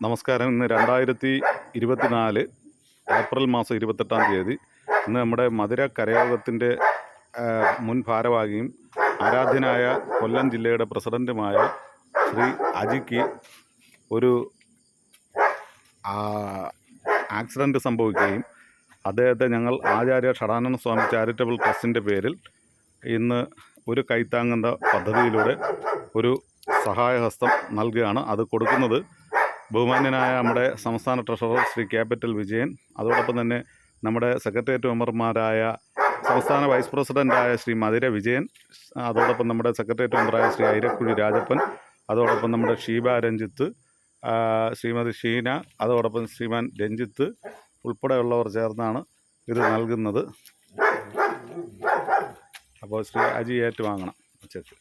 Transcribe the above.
നമസ്കാരം. ഇന്ന് 2024 ഏപ്രിൽ മാസം 28-ാം തീയതി. ഇന്ന് നമ്മുടെ മധുര കരയോഗത്തിൻ്റെ മുൻ ഭാരവാഹിയും ആരാധ്യനായ കൊല്ലം ജില്ലയുടെ പ്രസിഡൻറ്റുമായ ശ്രീ അജിക്ക് ഒരു ആക്സിഡൻറ്റ് സംഭവിക്കുകയും അദ്ദേഹത്തെ ഞങ്ങൾ ആചാര്യ ഷടാനന്ദ സ്വാമി ചാരിറ്റബിൾ ട്രസ്റ്റിൻ്റെ പേരിൽ ഇന്ന് ഒരു കൈത്താങ്ങുന്ന പദ്ധതിയിലൂടെ ഒരു സഹായഹസ്തം നൽകുകയാണ്. അത് കൊടുക്കുന്നത് ബഹുമാന്യനായ നമ്മുടെ സംസ്ഥാന ട്രഷറർ ശ്രീ ക്യാപിറ്റൽ വിജയൻ, അതോടൊപ്പം തന്നെ നമ്മുടെ സെക്രട്ടേറിയറ്റ് മെമ്പർമാരായ സംസ്ഥാന വൈസ് പ്രസിഡൻ്റായ ശ്രീ മധുര വിജയൻ, അതോടൊപ്പം നമ്മുടെ സെക്രട്ടേറിയറ്റ് മെമ്പറായ ശ്രീ ഐരക്കുഴി രാജപ്പൻ, അതോടൊപ്പം നമ്മുടെ ഷീബ രഞ്ജിത്ത്, ശ്രീമതി ഷീന, അതോടൊപ്പം ശ്രീമാൻ രഞ്ജിത്ത് ഉൾപ്പെടെയുള്ളവർ ചേർന്നാണ് ഇത് നൽകുന്നത്. അപ്പോൾ ശ്രീ അജി ഏറ്റുവാങ്ങണം. ചെക്ക്.